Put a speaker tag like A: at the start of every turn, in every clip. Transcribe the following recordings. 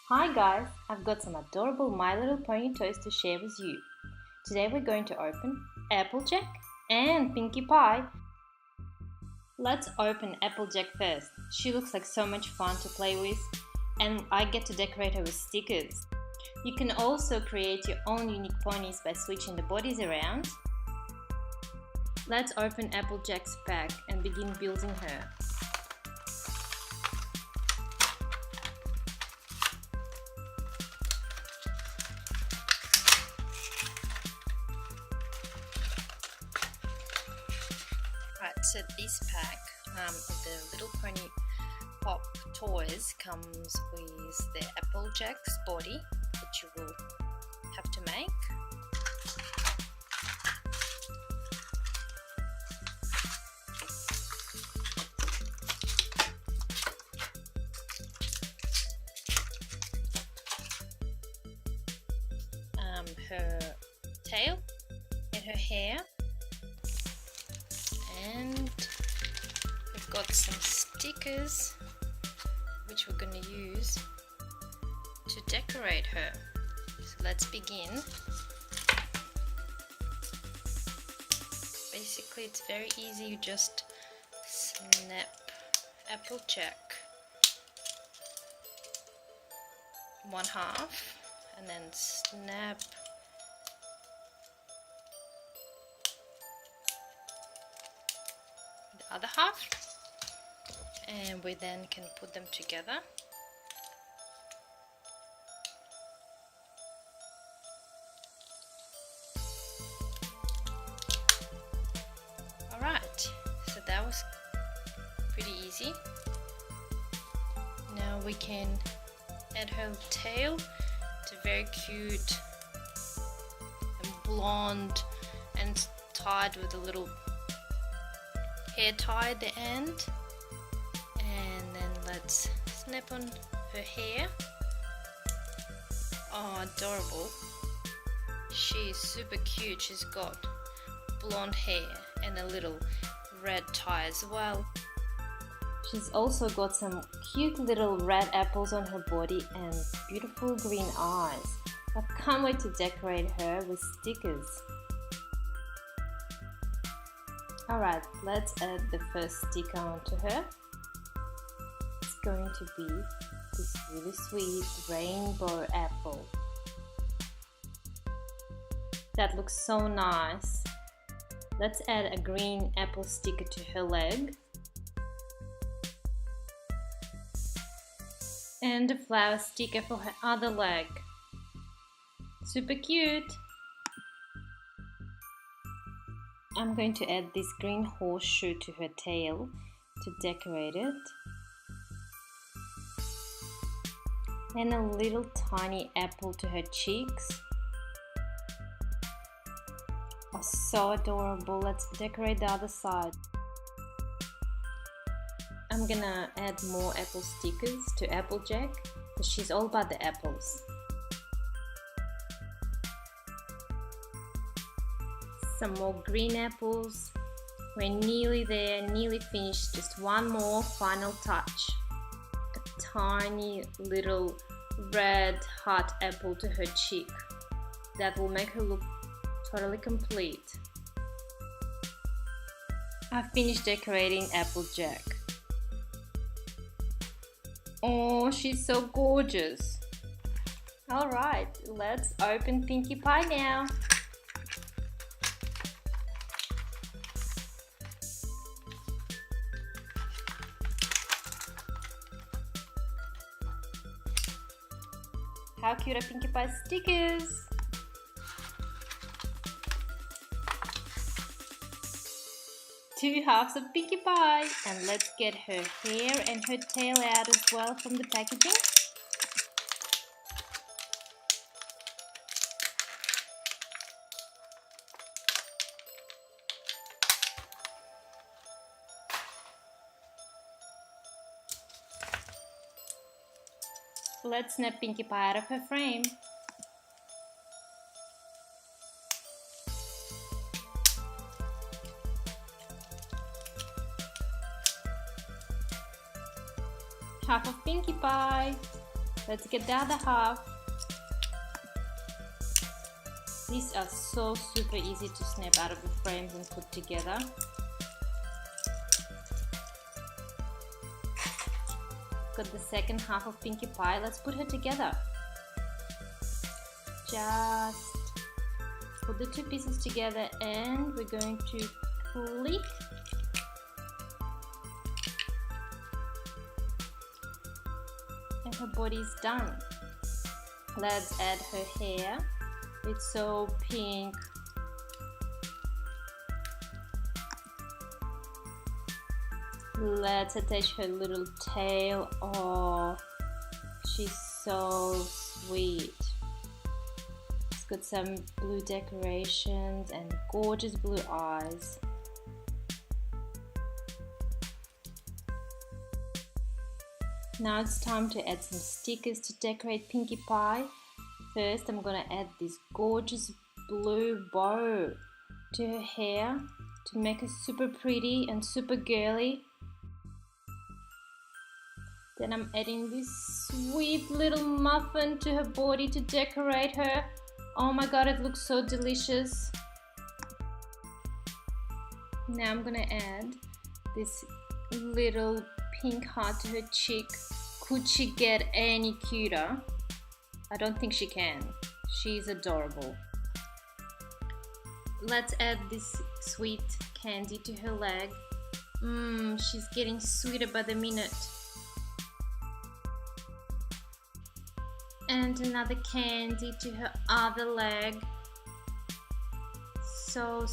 A: Hi guys, I've got some adorable My Little Pony toys to share with you. Today we're going to open AppleJack and PinkiePie. Let's open AppleJack first. She looks like so much fun to play with and I get to decorate her with stickers. You can also create your own unique ponies by switching the bodies around. Let's open AppleJack's pack and begin building her. Right, so this pack, the Little Pony Pop toys comes with the AppleJack's body that you will have to make. Her tail and her hair. And we've got some stickers which we're going to use to decorate her. So let's begin. Basically it's very easy, you just snap AppleJack one half and then snap the other half, and we then can put them together. Alright, so that was pretty easy. Now we can add her tail. It's very cute and blonde and tied with a little hair tie at the end, and then let's snap on her hair. Oh, adorable. She's super cute. She's got blonde hair and a little red tie as well. She's also got some cute little red apples on her body and beautiful green eyes. I can't wait to decorate her with stickers. Alright, let's add the first sticker onto her. It's going to be this really sweet rainbow apple. That looks so nice. Let's add a green apple sticker to her leg. And a flower sticker for her other leg. Super cute! I'm going to add this green horseshoe to her tail to decorate it. And a little tiny apple to her cheeks. Oh, so adorable. Let's decorate the other side. I'm gonna add more apple stickers to AppleJack because she's all about the apples. Some more green apples. We're nearly there, nearly finished. Just one more final touch. A tiny little red heart apple to her cheek. That will make her look totally complete. I've finished decorating AppleJack. Oh, she's so gorgeous. Alright, let's open PinkiePie now. How cute are PinkiePie stickers? Two halves of PinkiePie, and let's get her hair and her tail out as well from the packaging. Let's snap PinkiePie out of her frame. Half of PinkiePie. Let's get the other half. These are so super easy to snap out of the frames and put together. Got the second half of Pinkie Pie. Let's put her together. Just put the two pieces together and we're going to click. And her body's done. Let's add her hair. It's so pink. Let's attach her little tail. Oh, she's so sweet. She's got some blue decorations and gorgeous blue eyes. Now it's time to add some stickers to decorate Pinkie Pie. First, I'm gonna add this gorgeous blue bow to her hair to make her super pretty and super girly. Then I'm adding this sweet little muffin to her body to decorate her. Oh my god, it looks so delicious. Now I'm gonna add this little pink heart to her cheek. Could she get any cuter? I don't think she can. She's adorable. Let's add this sweet candy to her leg. She's getting sweeter by the minute. And another candy to her other leg. So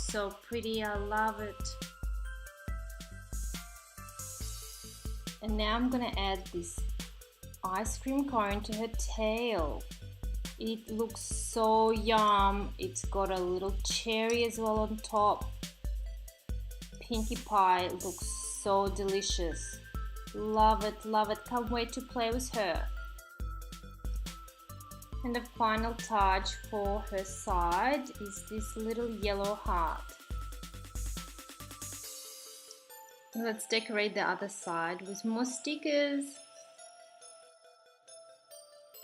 A: pretty, I love it. And now I'm gonna add this ice cream cone to her tail. It looks so yum. It's got a little cherry as well on top. Pinkie Pie looks so delicious. Love it, love it. Can't wait to play with her. And the final touch for her side is this little yellow heart. Let's decorate the other side with more stickers.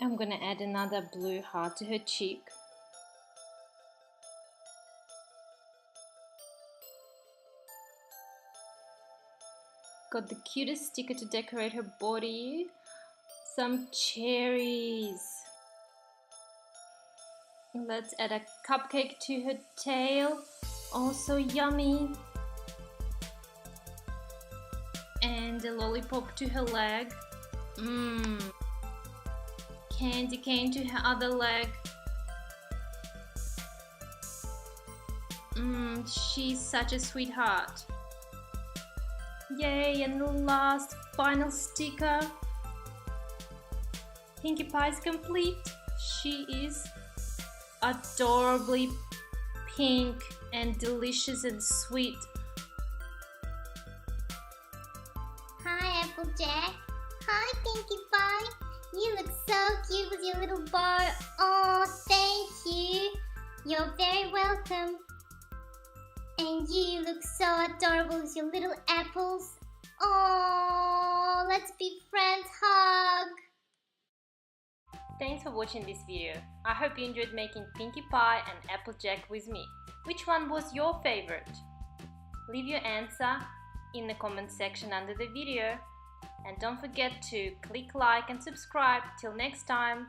A: I'm gonna add another blue heart to her cheek. Got the cutest sticker to decorate her body. Some cherries. Let's add a cupcake to her tail. Also yummy. And a lollipop to her leg. Candy cane to her other leg. She's such a sweetheart. Yay, and the last final sticker. Pinkie Pie is complete. She is adorably pink and delicious and sweet.
B: Hi AppleJack. Hi Pinkie Pie. You look so cute with your little bow. Oh, thank you. You're very welcome. And you look so adorable with your little apples. Oh, let's be friends. Hug.
A: Thanks for watching this video. I hope you enjoyed making Pinkie Pie and AppleJack with me. Which one was your favorite? Leave your answer in the comment section under the video. And don't forget to click like and subscribe. Till next time.